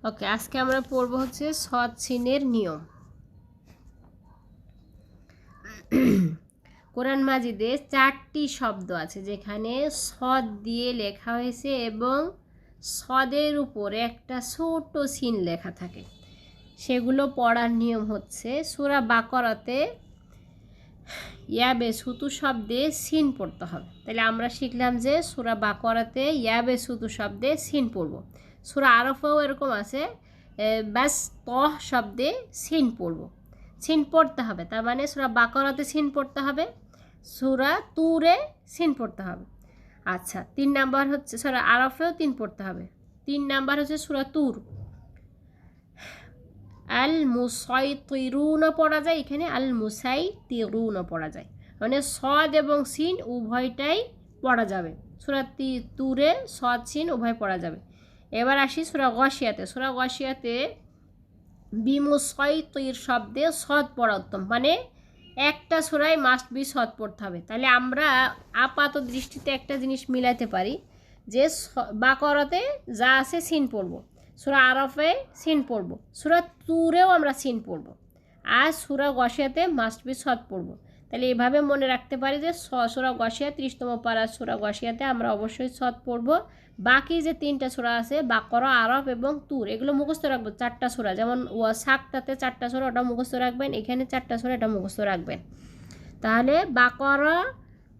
ওকে, আজকে আমরা পড়ব হচ্ছে সৎ সিনের নিয়ম। কোরআন মাজিদে 4টি শব্দ আছে যেখানে সদ দিয়ে লেখা হয়েছে এবং সদের উপরে একটা ছোট সিন লেখা থাকে। সেগুলো পড়ার নিয়ম হচ্ছে সূরা বাকারাতে ইয়াবে সুতু শব্দে সিন পড়তে হবে। তাহলে আমরা শিখলাম যে সূরা বাকারাতে ইয়াবে সুতু শব্দে সিন পড়ব। সূরা আরাফেও এরকম আছে, ব্যাস তহ শব্দে সিন পড়ব, সিন পড়তে হবে। তার মানে সূরা বাকারাতে সিন পড়তে হবে, সূরা তুরে সিন পড়তে হবে। আচ্ছা, 3 নাম্বার হচ্ছে সূরা আরাফেও 3 পড়তে হবে। 3 নাম্বার হচ্ছে সূরা তুর, আল মুসাইতিরুনও পড়া যায়, এখানে আল মুসাইতিরুনও পড়া যায়, মানে সদ এবং সিন উভয়টাই পড়া যাবে। সূরা তুরে সদ সিন উভয় পড়া যাবে। এবার আসি সূরা গাশিয়াতে। সূরা গাশিয়াতে বিমুসাইতির শব্দে সদ পড়া উত্তম, মানে একটা সূরায় মাস্ট বি সদ পড়তে হবে। তাহলে আমরা আপাত দৃষ্টিতে একটা জিনিস মিলাতে পারি যে বাকারাতে যা আছে সিন পড়ব, সূরা আরাফে সিন পড়ব, সূরা তুরেও আমরা সিন পড়ব, আর সূরা গাশিয়াতে মাস্ট বি সদ পড়ব। তাহলে এভাবে মনে রাখতে পারি যে সূরা গাশিয়া 30তম পারা সূরা গাশিয়াতে আমরা অবশ্যই সদ পড়ব। বাকি যে 3টা সূরা আছে বাকারা, আরাফ এবং তুর, এগুলো মুখস্থ রাখবো। 4টা সূরা, যেমন সাকটাতে 4টা সূরা, ওটা মুখস্থ রাখবেন। এখানে 4টা সূরা, এটা মুখস্থ রাখবেন। তাহলে বাকারা,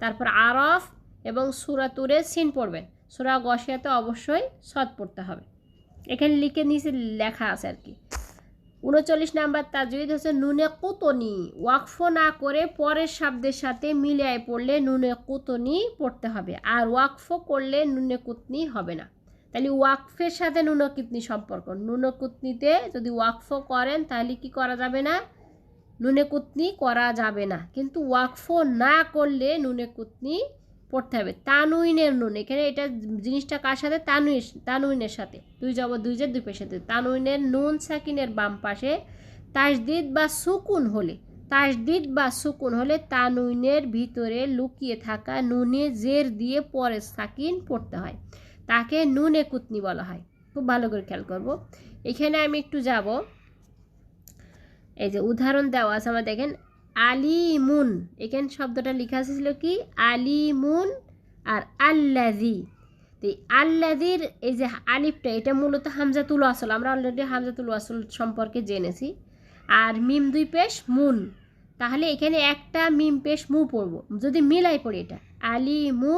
তারপর আরাফ এবং সূরা তুরে সিন পড়বেন। সূরা গাশিয়াতে অবশ্যই সদ পড়তে হবে। এখানে লিখে নিচে লেখা আছে আর কি। 39 নাম্বার তাজউইদ হচ্ছে নুনে কুতনি, ওয়াকফ না করে পরের শব্দের সাথে মিলিয়ে পড়লে নুনে কুতনি পড়তে হবে, আর ওয়াকফ করলে নুনে কুতনি হবে না। তাহলে ওয়াকফের সাথে নুনে কুতনি সম্পর্ক, নুনে কুতনিতে যদি ওয়াকফ করেন তাহলে কি করা যাবে না? নুনে কুতনি করা যাবে না। কিন্তু ওয়াকফ না করলে নুনে কুতনি পড়তে হবে। তানুইনের নুন, এখানে এটা জিনিসটা কার সাথে? তানুইনের সাথে, দুই জবর দুই জের দুই পেশের সাথে। তানুইনের নুন সাকিনের বাম পাশে তাসদিদ বা সুকুন হলে তানুইনের ভিতরে লুকিয়ে থাকা নুনে জের দিয়ে পরে সাকিন পড়তে হয়, তাকে নুনে কুতনি বলা হয়। খুব ভালো করে খেয়াল করব। এখানে আমি একটু যাব, এই যে উদাহরণ দেওয়া আছে আমরা দেখেন, আলিমুন, এখানে শব্দটা লেখা ছিল কি? আলিমুন আর আল্লাযী। তো আল্লাযীর এই যে আলিফটা, এটা মূলত হামজাতুল ওয়াসল, আমরা অলরেডি হামজাতুল ওয়াসল সম্পর্কে জেনেছি। আর মিম দুই পেশ মুন, তাহলে এখানে একটা মিম পেশ মু পড়ব। যদি মিলাই পড়ি এটা আলিমু,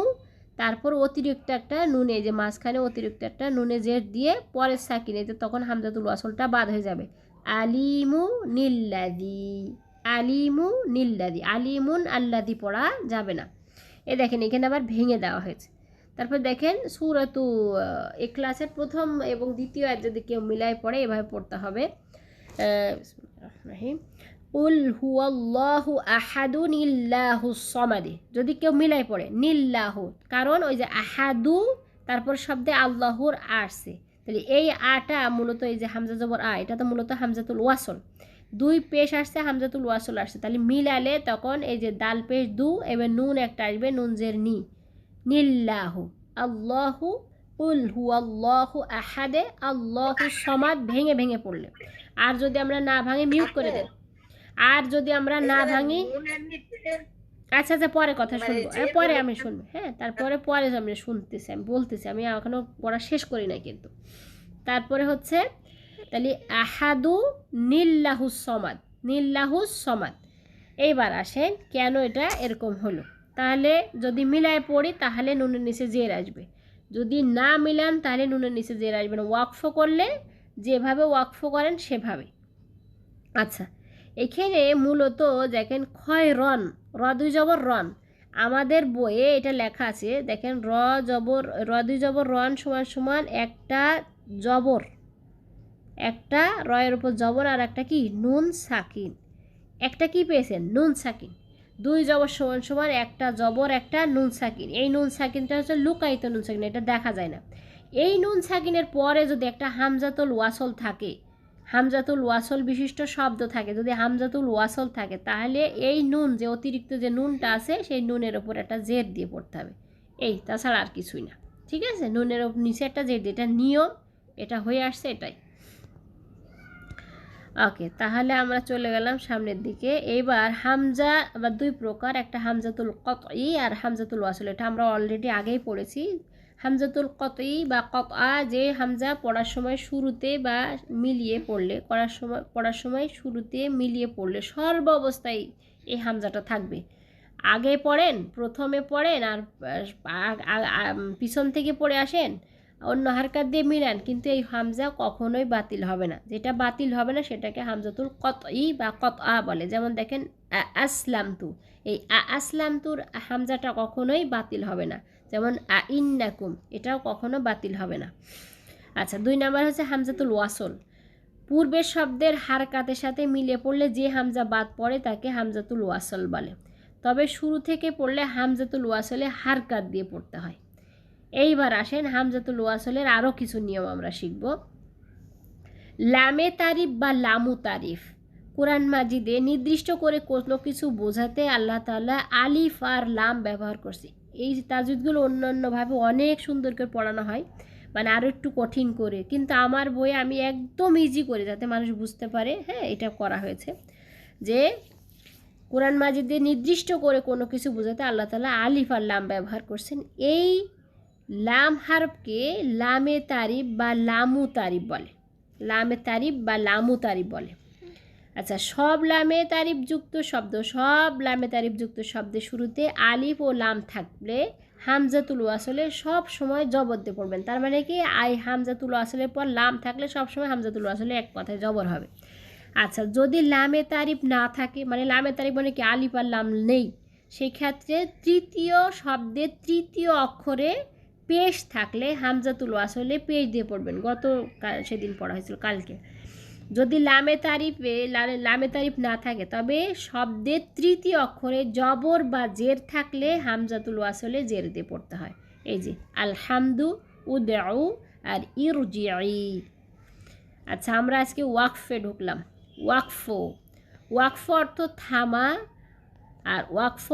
তারপর অতিরিক্ত একটা নুনে, যে মাঝখানে অতিরিক্ত একটা নুনে জের দিয়ে পরের সাকিনে, তখন হামজাতুল ওয়াসলটা বাদ হয়ে যাবে। আলিমু নিল্লাদি, আলিমু নিল্লাদি, আলিমুন আল্লাদি পড়া যাবে না। এ দেখেন এখানে আবার ভেঙে দেওয়া হয়েছে। তারপর দেখেন সূরাতু ইখলাসের প্রথম এবং দ্বিতীয় আয়াত যদি কেউ মিলায় পড়ে এভাবে পড়তে হবে, উল হুয়াল্লাহু আহাদুন ইল্লাহুস সামাদ। যদি কেউ মিলাই পড়ে নিল্লাহু, কারণ ওই যে আহাদু তারপর শব্দে আল্লাহর আসছে, তাহলে এই আটা মূলত এই যে হামজা জবর আ, এটা তো মূলত হামজাতুল ওয়াসল, দুই পেশ আসছে, হামজাতুল ওয়াসল আসছে, তাহলে মিলালে তখন এই যে দাল পেশ দু, এবার নুন একটা আসবে, নুন জের নি, নিল্লাহু আল্লাহু, উল হুয়াল্লাহু আহাদে আল্লাহু সামাদ ভেঙে ভেঙে পড়লে। আর যদি আমরা না ভাঙে মিউট করে দেন, আর যদি আমরা না ভাঙি, আচ্ছা আচ্ছা পরে কথা শুনবো, পরে আমি শুনবো, হ্যাঁ তারপরে পরে আমি শুনতেছি, আমি বলতেছি, আমি এখনো পড়া শেষ করি নাই কিন্তু। তারপরে হচ্ছে তাহলে আহাদু নিল্লাহুস সামাদ, নিল্লাহুস সামাদ। এইবার আসেন কেন এটা এরকম হলো। তাহলে যদি মিলায় পড়ি তাহলে নুনের নিচে জের আসবে, যদি না মিলান তাহলে নুনের নিচে জের আসবে না। ওয়াকফ করলে যেভাবে ওয়াকফ করেন সেভাবে। আচ্ছা, এখানে মূলত দেখেন ক্ষয় রন, র দুই জবর রন, আমাদের বইয়ে এটা লেখা আছে দেখেন, র দুই জবর রন সমান সমান একটা জবর, একটা রয়ের উপর জবর আর একটা কি নুন সাকিন, একটা কি পেয়েছেন? নুন সাকিন। দুই জবর সমান সমান একটা জবর একটা নুন সাকিন। এই নুন সাকিনটা হচ্ছে লুকায়িত নুন সাকিন, এটা দেখা যায় না। এই নুন সাকিনের পরে যদি একটা হামজাতুল ওয়াসল থাকে, হামজাতুল ওয়াসল বিশিষ্ট শব্দ থাকে, যদি হামজাতুল ওয়াসল থাকে তাহলে এই নুন, যে অতিরিক্ত যে নুনটা আছে সেই নুনের ওপর একটা জের দিয়ে পড়তে হবে, এই, তাছাড়া আর কিছুই না। ঠিক আছে, নুনের নিচে একটা জের দিয়ে, এটা নিয়ম, এটা হয়ে আসছে এটাই। ওকে, তাহলে আমরা চলে গেলাম সামনের দিকে। এইবার হামজা বা দুই প্রকার, একটা হামজাতুল কতই আর হামজাতুল ওয়াসল। এটা আমরা অলরেডি আগেই পড়েছি। হামজাতুল কতই বা কতআ, যে হামজা পড়ার সময় শুরুতে বা মিলিয়ে পড়লে, পড়ার সময় শুরুতে মিলিয়ে পড়লে সর্ব অবস্থায় এই হামজাটা থাকবে। আগে পড়েন, প্রথমে পড়েন আর পিছন থেকে পড়ে আসেন, অন্য হারকাত দিয়ে মিলান, কিন্তু এই হামজা কখনোই বাতিল হবে না। যেটা বাতিল হবে না সেটাকে হামজাতুল কতই বা কতআ বলে। যেমন দেখেন আসলামতু, এই আসলামতুর হামজাটা কখনোই বাতিল হবে না। যেমন ইন্নাকুম, এটাও কখনো বাতিল হবে না। আচ্ছা, 2 নাম্বার হচ্ছে হামজাতুল ওয়াসল। পূর্বের শব্দের হারকাতের সাথে মিলিয়ে পড়লে যে হামজা বাদ পড়ে তাকে হামজাতুল ওয়াসল বলে। তবে শুরু থেকে পড়লে হামজাতুল ওয়াসলে হারকাত দিয়ে পড়তে হয়। এইবার আসেন হামজাতুল ওয়াসলের আরও কিছু নিয়ম আমরা শিখব। লামে তারিফ বা লামু তারিফ, কোরআন মাজিদে নির্দিষ্ট করে কোনো কিছু বোঝাতে আল্লাহ তাআলা আলিফ আর লাম ব্যবহার করছে। এই তাজউদগুলো অন্যান্যভাবে অনেক সুন্দর করে পড়ানো হয়, মানে আরও একটু কঠিন করে, কিন্তু আমার বইয়ে আমি একদম ইজি করে যাতে মানুষ বুঝতে পারে, হ্যাঁ, এটা করা হয়েছে যে কোরআন মাজিদে নির্দিষ্ট করে কোনো কিছু বোঝাতে আল্লাহ তাআলা আলিফ আর লাম ব্যবহার করছেন। এই লাম হারফকে লামে তারিফ বা লামু তারিফ বলে। লামে তারিফ বা লামু তারিফ বলে। আচ্ছা, সব লামে তারিফযুক্ত শব্দের শুরুতে আলিফ ও লাম থাকলে হামজাতুল ওয়াসলে সব সময় জবর দিয়ে পড়বেন। তার মানে কি, হামজাতুল ওয়াসলের পর লাম থাকলে সব সময় হামজাতুল ওয়াসলে এক কথায় জবর হবে। আচ্ছা, যদি লামে তারিফ না থাকে, মানে লামে তারিফ মানে কি আলিফ আর লাম নেই, সেই ক্ষেত্রে তৃতীয় শব্দের তৃতীয় অক্ষরে পেশ থাকলে হামজাতুল ওয়াসলে পেশ দিয়ে পড়বেন। সেদিন পড়া হয়েছিল, কালকে। যদি লামে তারিফ না থাকে, তবে শব্দের তৃতীয় অক্ষরে জবর বা জের থাকলে হামজাতুল ওয়াসলে জের দিয়ে পড়তে হয়। এই যে আলহামদু, উদউ আর ইরজিই। আচ্ছা, আমরা আজকে ওয়াকফে ঢুকলাম। ওয়াকফ অর্থ থামা, আর ওয়াকফ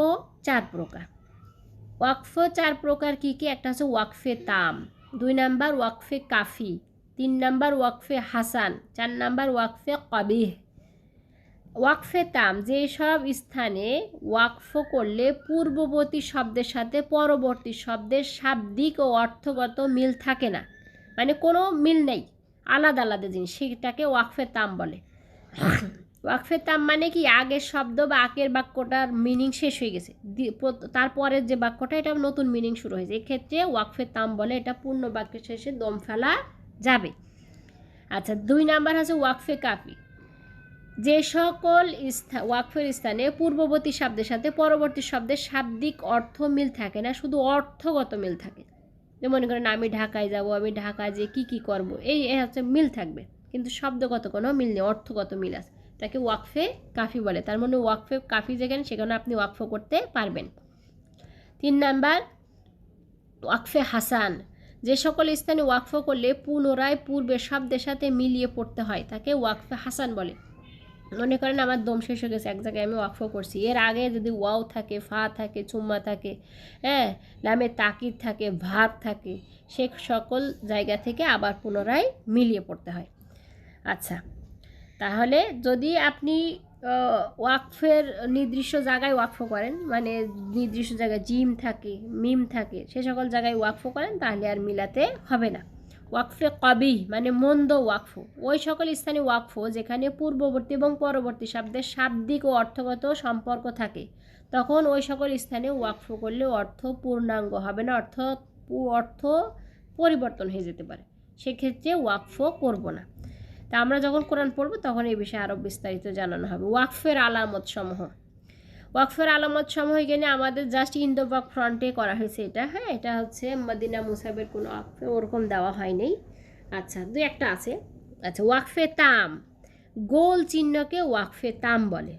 4 প্রকার। ওয়াকফ 4 প্রকার কী কী? একটা হচ্ছে ওয়াকফে তাম, 2 নাম্বার ওয়াকফে কাফি, 3 নাম্বার ওয়াকফে হাসান, 4 নাম্বার ওয়াকফে কবিহ। ওয়াকফে তাম, যেসব স্থানে ওয়াকফ করলে পূর্ববর্তী শব্দের সাথে পরবর্তী শব্দের শাব্দিক ও অর্থগত মিল থাকে না, মানে কোনো মিল নেই, আলাদা আলাদা জিনিস, সেটাকে ওয়াকফে তাম বলে। ওয়াকফে তাম মানে কি, আগের শব্দ বা আগের বাক্যটার মিনিং শেষ হয়ে গেছে, তারপরের যে বাক্যটা এটা নতুন মিনিং শুরু হয়েছে, এক্ষেত্রে ওয়াকফে তাম বলে। এটা পূর্ণ বাক্যের শেষে দম ফেলা যাবে। আচ্ছা, 2 নাম্বার হচ্ছে ওয়াকফে কাফি, যে সকল ওয়াকফের স্থানে পূর্ববর্তী শব্দের সাথে পরবর্তী শব্দের শাব্দিক অর্থ মিল থাকে না, শুধু অর্থগত মিল থাকে। যেমন মনে করেন আমি ঢাকায় যাব, আমি ঢাকা যে কী করব, এই হচ্ছে মিল থাকবে, কিন্তু শব্দগত কোনো মিল নেই, অর্থগত মিল আছে, তাকে ওয়াকফে কাফি বলে। তার মানে ওয়াকফে কাফি যেখানে, সেখানে আপনি ওয়াকফ করতে পারবেন। 3 নাম্বার ওয়াকফে হাসান, যে সকল স্থানে ওয়াকফ করলে পুনরায় পূর্বের শব্দের সাথে মিলিয়ে পড়তে হয় তাকে ওয়াকফে হাসান বলে। মনে করেন আমার দম শেষ হয়ে গেছে, এক জায়গায় আমি ওয়াকফ করছি, এর আগে যদি ওয়াও থাকে, ফা থাকে, চুম্মা থাকে, হ্যাঁ, লামে তাকিদ থাকে, ভার্ব থাকে, সে সকল জায়গা থেকে আবার পুনরায় মিলিয়ে পড়তে হয়। আচ্ছা, তাহলে যদি আপনি ওয়াকফের নির্দিষ্ট জায়গায় ওয়াকফ করেন, মানে নির্দিষ্ট জায়গায় জিম থাকে, মিম থাকে, সে সকল জায়গায় ওয়াকফ করেন, তাহলে আর মিলাতে হবে না। ওয়াকফে কবিহ মানে মন্দ ওয়াকফ, ওই সকল স্থানে ওয়াকফ যেখানে পূর্ববর্তী এবং পরবর্তী শব্দের শাব্দিক ও অর্থগত সম্পর্ক থাকে, তখন ওই সকল স্থানে ওয়াকফ করলে অর্থ পূর্ণাঙ্গ হবে না, অর্থ পরিবর্তন হয়ে যেতে পারে, সেক্ষেত্রে ওয়াকফ করব না। তা আমরা যখন কোরআন পড়ব তখন এই বিষয়ে আরও বিস্তারিত জানানো হবে। ওয়াকফের আলামত সমূহ এখানে আমাদের জাস্ট ইন দ্য ওয়াক ফ্রন্টে করা হয়েছে এটা, হ্যাঁ, এটা হচ্ছে মদিনা মুসাবের কোনো ওয়াকফে ওরকম দেওয়া হয়নি। আচ্ছা, 2-1টা আছে। আচ্ছা, ওয়াকফে তাম, গোল চিহ্নকে ওয়াকফে তাম বলে।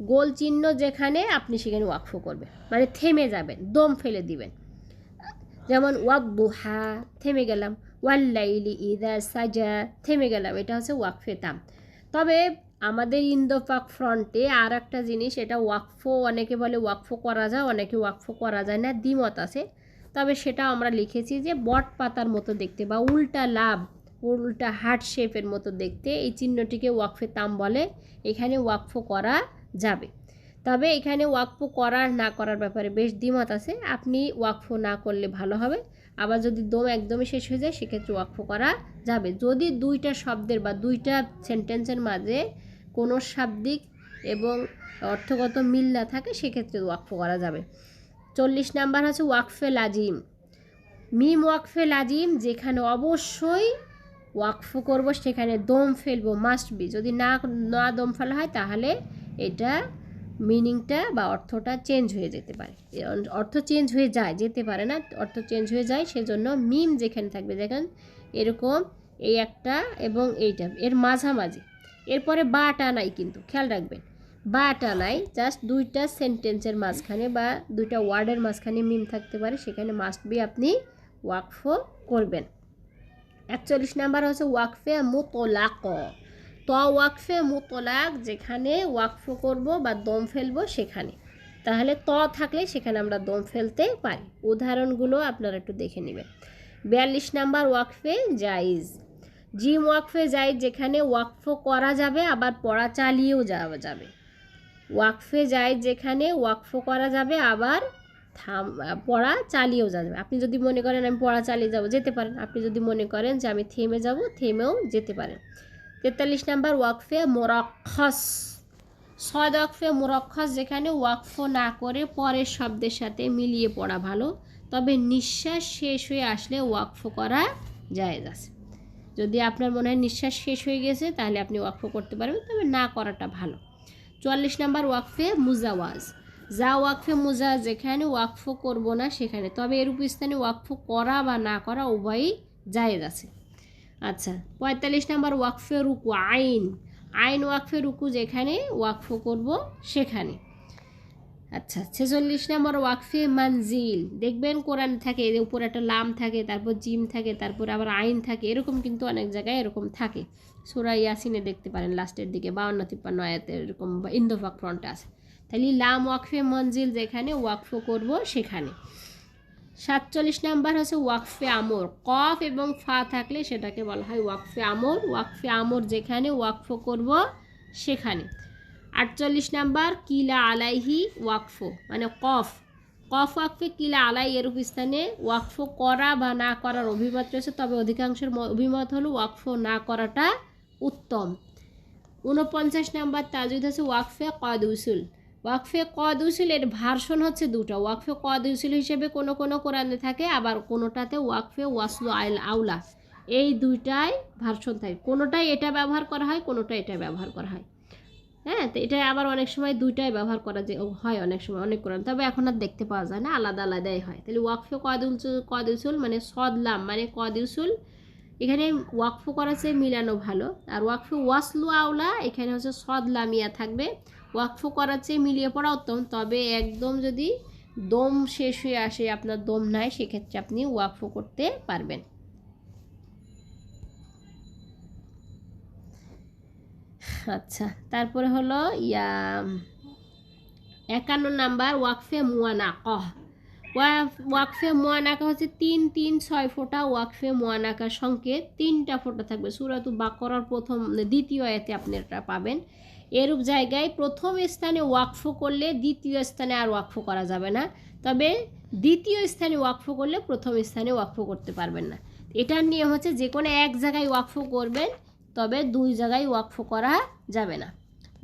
গোল চিহ্ন যেখানে, আপনি সেখানে ওয়াকফ করবেন, মানে থেমে যাবেন, দম ফেলে দিবেন। যেমন ওয়াদদুহা, থেমে গেলাম, ওয়াল্লাইলি ইযা সাজা, থেমে গেলাম, এটা হচ্ছে ওয়াকফে তাম। তবে আমাদের ইন্দোপাক ফ্রন্টে আর একটা জিনিস, এটা ওয়াকফ, অনেকে বলে ওয়াকফ করা যায়, অনেকে ওয়াকফ করা যায় না, দ্বিমত আছে। তবে সেটা আমরা লিখেছি যে বট পাতার মতো দেখতে বা উল্টা লাভ, উল্টা হার্ট শেপের মতো দেখতে, এই চিহ্নটিকে ওয়াকফে তাম বলে। এখানে ওয়াকফ করা যাবে, তবে এখানে ওয়াকফ করার না করার ব্যাপারে বেশ দ্বিমত আছে। আপনি ওয়াকফ না করলে ভালো হবে, আবার যদি দম একদমই শেষ হয়ে যায় সেক্ষেত্রে ওয়াকফ করা যাবে। যদি দুইটা শব্দের বা দুইটা সেন্টেন্সের মাঝে কোনো শাব্দিক এবং অর্থগত মিল না থাকে সেক্ষেত্রে ওয়াকফ করা যাবে। 40 নাম্বার হচ্ছে ওয়াকফে লাজিম। মিম ওয়াকফে লাজিম, যেখানে অবশ্যই ওয়াকফ করব সেখানে দম ফেলবো, মাস্ট বি। যদি না না দম ফেলা হয় তাহলে এটা মিনিংটা বা অর্থটা চেঞ্জ হয়ে যেতে পারে, অর্থ চেঞ্জ হয়ে যায়, যেতে পারে না, অর্থ চেঞ্জ হয়ে যায়। সেজন্য মিম যেখানে থাকবে, দেখেন এরকম এই একটা এবং এইটা এর মাঝামাঝি, এরপরে বাটা নাই, কিন্তু খেয়াল রাখবেন বাটা নাই, জাস্ট দুইটা সেন্টেন্সের মাঝখানে বা দুইটা ওয়ার্ডের মাঝখানে মিম থাকতে পারে, সেখানে মাস্ট বি আপনি ওয়াকফ করবেন। 41 নাম্বার হচ্ছে ওয়াকফে মুতলাক। তো ওয়াকফে মুতলাক, যেখানে ওয়াকফ করব বা দম ফেলবো সেখানে, তাহলে ত থাকলে সেখানে আমরা দম ফেলতে পারি। উদাহরণগুলো আপনারা একটু দেখে নেবেন। 42 নাম্বার ওয়াকফে জাইজ। জিম ওয়াকফে জাইজ, যেখানে ওয়াকফ করা যাবে আবার পড়া চালিয়েও যাওয়া যাবে। ওয়াকফে জাইজ, যেখানে ওয়াকফ করা যাবে আবার পড়া চালিয়েও যাবে। আপনি যদি মনে করেন আমি পড়া চালিয়ে যাব, যেতে পারেন। আপনি যদি মনে করেন যে আমি থেমে যাব, থেমেও যেতে পারেন। 43 নাম্বার ওয়াকফে মুরাক্খাস। সদ ওয়াকফে মুরাক্খাস, যেখানে ওয়াকফ না করে পরের শব্দের সাথে মিলিয়ে পড়া ভালো, তবে নিঃশ্বাস শেষ হয়ে আসলে ওয়াকফ করা জায়েজ আছে। যদি আপনার মনে হয় নিঃশ্বাস শেষ হয়ে গেছে তাহলে আপনি ওয়াকফ করতে পারবেন, তবে না করাটা ভালো। 44 নাম্বার ওয়াকফে মুজাওয়াজ। যা ওয়াকফে মুজা, যেখানে ওয়াকফ করব না সেখানে, তবে এর উপস্থানে ওয়াকফ করা বা না করা উভয়ই জায়েজ আছে। আচ্ছা, 45 নাম্বার ওয়াকফে রুকু। আইন আইন ওয়াকফে রুকু, যেখানে ওয়াকফ করব সেখানে। আচ্ছা, 46 নাম্বার ওয়াকফে মানজিল। দেখবেন কোরআন থাকে, এর উপর একটা লাম থাকে, তারপর জিম থাকে, তারপর আবার আইন থাকে, এরকম কিন্তু অনেক জায়গায় এরকম থাকে। সূরা ইয়াসিনে দেখতে পারেন লাস্টের দিকে 52-53 আয়াতে এরকম ইন্দোফাক ফ্রন্টে আছে। তাহলে লাম ওয়াকফে মঞ্জিল, যেখানে ওয়াকফ করব সেখানে। 47 নাম্বার হচ্ছে ওয়াকফে আমর। কফ এবং ফা থাকলে সেটাকে বলা হয় ওয়াকফে আমর। ওয়াকফে আমর, যেখানে ওয়াকফ করব সেখানে। 48 নাম্বার কিলা আলাইহি ওয়াকফ, মানে কফ ওয়াকফে কিলা আলাই, এর স্থানে ওয়াকফ করা বা না করার অভিমত রয়েছে, তবে অধিকাংশের অভিমত হলো ওয়াকফ না করাটা উত্তম। 49 নাম্বার তাজউদ হচ্ছে ওয়াকফে কদ উসুল। ওয়াকফে কদ উসুলের ভার্সন হচ্ছে দুটো। ওয়াকফে কদ উসুল হিসেবে কোনো কোনো কোরআনে থাকে, আবার কোনোটাতে ওয়াকফে ওয়াসলু আইল আউলা, এই দুইটাই ভার্সন থাকে। কোনোটাই এটা ব্যবহার করা হয়, কোনোটা এটা ব্যবহার করা হয়। হ্যাঁ, তো এটা আবার অনেক সময় দুইটাই ব্যবহার করা হয়, অনেক সময় অনেক কোরআন, তবে এখন আর দেখতে পাওয়া যায় না, আলাদা আলাদাই হয়। তাহলে ওয়াকফে কদ উসুল মানে সদলাম মানে কদ উসুল, এখানে ওয়াকফ করার চেয়ে মিলানো ভালো। আর ওয়াকফে ওয়াসলু আউলা, এখানে হচ্ছে সদলামিয়া থাকবে, ওয়াকফ করার চেয়ে মিলিয়ে পড়া উত্তম। তবে একদম যদি দম শেষ হয়ে আসে, আপনার দম নাই, সেক্ষেত্রে আপনি ওয়াকফ করতে পারবেন। আচ্ছা, তারপরে হলো 51 নাম্বার ওয়াকফে মুয়ানাকা। ওয়াকফে মুয়ানাকা হচ্ছে 3, 3, 6 ফোঁটা ওয়াকফে মুয়ানাকার সংকেত, 3টা ফোঁটা থাকবে। সূরাতুল বাকারার দ্বিতীয় আয়াতে আপনি এটা পাবেন। এরূপ জায়গায় প্রথম স্থানে ওয়াকফ করলে দ্বিতীয় স্থানে আর ওয়াকফ করা যাবে না, তবে দ্বিতীয় স্থানে ওয়াকফ করলে প্রথম স্থানে ওয়াকফ করতে পারবেন না। এটার নিয়ম হচ্ছে যে কোনো এক জায়গায় ওয়াকফ করবেন, তবে 2 জায়গায় ওয়াকফ করা যাবে না।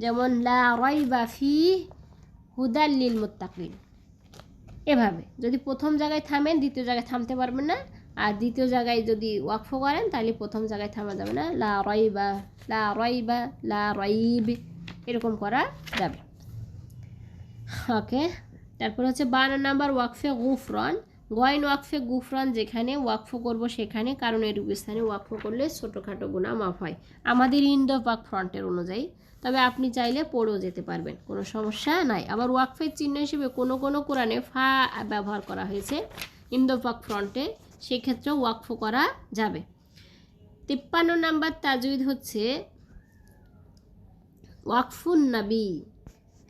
যেমন লা রাইবা ফিহি হুদাল লিল মুত্তাকিন, এভাবে যদি প্রথম জায়গায় থামেন দ্বিতীয় জায়গায় থামতে পারবেন না, আর দ্বিতীয় জায়গায় যদি ওয়াকফ করেন তাহলে প্রথম জায়গায় থামা যাবে না। লা রাইবা লা রাইবা লা রাইব, এরকম করা যাবে। ওকে, তারপর হচ্ছে 52 নাম্বার ওয়াকফে গুফরান। গয়ন ওয়াকফে গুফরান, যেখানে ওয়াকফ করব সেখানে, কারণ এর স্থানে ওয়াকফ করলে ছোটোখাটো গুনাহ মাফ হয় আমাদের ইন্দোপাক ফ্রন্টের অনুযায়ী, তবে আপনি চাইলে পড়েও যেতে পারবেন, কোনো সমস্যা নাই। আবার ওয়াকফের চিহ্ন হিসেবে কোনো কোনো কোরআনে ফা ব্যবহার করা হয়েছে ইন্দোপাক ফ্রন্টে, সেক্ষেত্রেও ওয়াকফ করা যাবে। 53 নাম্বার তাজউদ হচ্ছে ওয়াকফুন নবী।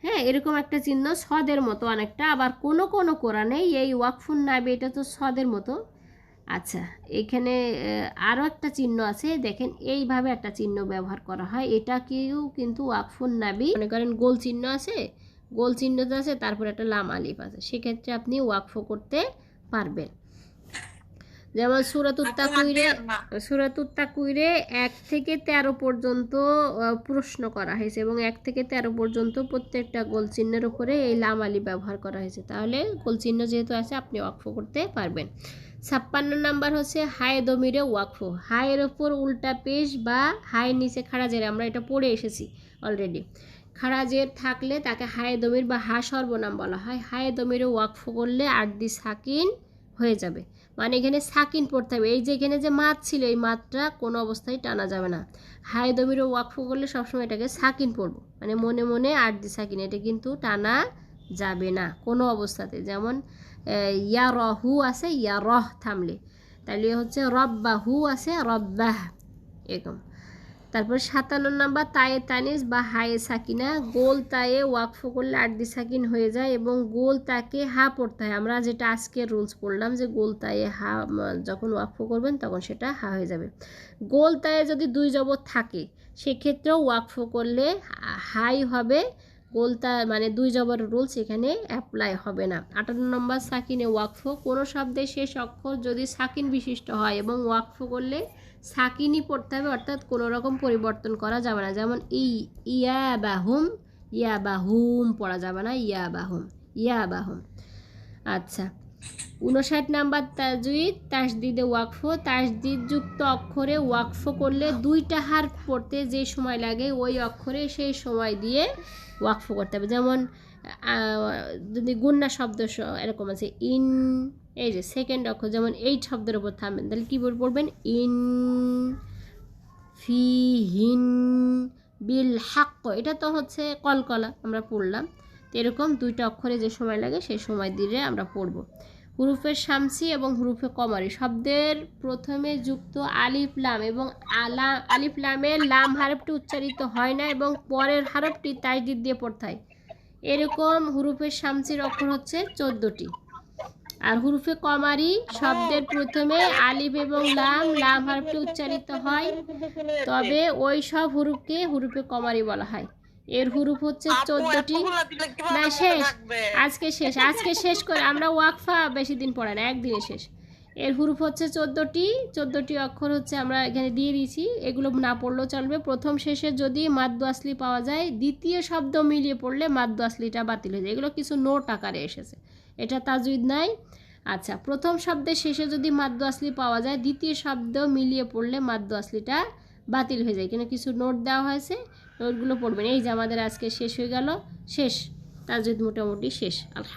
হ্যাঁ, এরকম একটা চিহ্ন সদের মতো অনেকটা, আবার কোনো কোনো কোরআনে এই ওয়াকফুন নবী, এটা তো সদের মতো, আচ্ছা, এখানে আরও একটা চিহ্ন আছে, দেখেন এইভাবে একটা চিহ্ন ব্যবহার করা হয়, এটাকেও কিন্তু ওয়াকফুন নাবি, মনে করেন গোল চিহ্ন আছে, গোল চিহ্নটা আছে, তারপর একটা লাম আলিফ আছে, সেক্ষেত্রে আপনি ওয়াকফ করতে পারবেন। যেমন সূরাতুত তাকওয়িরে 1 থেকে 13 পর্যন্ত প্রশ্ন করা হয়েছে এবং 1 থেকে 13 পর্যন্ত প্রত্যেকটা গোল চিহ্নের উপরে এই লাম আলিফ ব্যবহার করা হয়েছে, তাহলে গোল চিহ্ন যেহেতু আছে আপনি ওয়াকফ করতে পারবেন। 56 নাম্বার হচ্ছে হায়ে দমিরে ওয়াকফ, হায়ের ওপর উল্টা পেশ বা হায়ের নিচে খাড়া জের, আমরা এটা পড়ে এসেছি অলরেডি। খাড়া জের থাকলে তাকে হায়ে দমির বা হা সর্বনাম বলা হয়। হায়ে দমিরে ওয়াকফ করলে আরদি সাকিন হয়ে যাবে, মানে এখানে সাকিন পড়তে হবে, এই যে এখানে যে মাত ছিল এই মাতটা কোনো অবস্থায় টানা যাবে না। হায়ে দমিরে ওয়াকফ করলে সবসময় এটাকে সাকিন পড়বো, মানে মনে মনে আরদি সাকিন, এটা কিন্তু টানা যাবে না কোনো অবস্থাতে। যেমন ইয়া রহু আছে, ইয়া রহ থামলে, তাহলে হচ্ছে রব্বাহু আছে, রব্বাহ, এরকম। তারপর 57 নাম্বার তায়ে তানিস বা হায়ে সাকিনা, গোল তায়ে ওয়াকফ করলে আরদি সাকিন হয়ে যায় এবং গোল তাকে হা পড়তে হয়। আমরা যেটা আজকে রুলস পড়লাম যে গোল তায়ে হা যখন ওয়াকফ করবেন তখন সেটা হা হয়ে যাবে। গোল তায়ে যদি 2 জবর থাকে সেক্ষেত্রেও ওয়াকফ করলে হাই হবে, গোলতা মানে 2 জবর রুলস এখানে অ্যাপ্লাই হবে না। 58 নম্বর সাকিনে ওয়াকফ, কোনো শব্দের শেষ অক্ষর যদি সাকিন বিশিষ্ট হয় এবং ওয়াকফ করলে সাকিনই পড়তে হবে, অর্থাৎ কোনো রকম পরিবর্তন করা যাবে না। যেমন ইয়া বাহুম, ইয়া বাহুম পড়া যাবে না, ইয়া বাহুম, ইয়া বাহুম। আচ্ছা, 59 নাম্বার তাজউইদ তাসদিদে ওয়াকফ, তাসদিদ যুক্ত অক্ষরে ওয়াকফ করলে 2টা হারফ পড়তে যে সময় লাগে ওই অক্ষরে সেই সময় দিয়ে ওয়াকফ করতে হবে। যেমন যদি গুন্না শব্দ এরকম আছে ইন, এই যে সেকেন্ড অক্ষর, যেমন এই শব্দের উপর থামবেন, তাহলে কী পড়বেন ইন ফি হিন বিল হাক্ক, এটা তো হচ্ছে কলকলা আমরা পড়লাম, তো এরকম 2টা অক্ষরে যে সময় লাগে সেই সময় দিয়ে আমরা পড়ব। হুরুফে শামসি এবং হুরুফে কমারি, শব্দের প্রথমে যুক্ত আলিফ লাম এবং আলিফ লামের লাম হারফটি উচ্চারিত হয় না এবং পরের হারফটি তাসদিদ দিয়ে পড়তে হয়, এরকম হুরুফে শামসির অক্ষর হচ্ছে 14টি। আর হুরুফে কমারি শব্দের প্রথমে আলিফ এবং লাম হারফটি উচ্চারিত হয়, তবে ওই সব হুরুফকে হুরুফে কমারি বলা হয়। এর হুরুফ হচ্ছে 14টি। না শেষ, আজকে শেষ করে, আমরা ওয়াকফা বেশি দিন পড়াই না, একদিনে শেষ। এর হুরুফ হচ্ছে 14টি অক্ষর হচ্ছে আমরা এখানে দিয়ে দিয়েছি, এগুলো না পড়লেও চলবে। প্রথম শেষে যদি মাদ্দু আসলি পাওয়া যায়, দ্বিতীয় শব্দ মিলিয়ে পড়লে মাদ্দু আসলিটা বাতিল হয়ে যায়, এগুলো কিছু নোট আকারে এসেছে, এটা তাজউইদ নাই। আচ্ছা, প্রথম শব্দের শেষে যদি মাদ্দু আসলি পাওয়া যায়, দ্বিতীয় শব্দ মিলিয়ে পড়লে মাদ্দু আসলিটা বাতিল হয়ে যায়, এখানে কিছু নোট দেওয়া হয়েছে, নোটগুলো পড়বেন। এই যে আমাদের আজকে শেষ হয়ে গেল, শেষ তাজউইদ মোটামুটি শেষ, আলহামদুলিল্লাহ।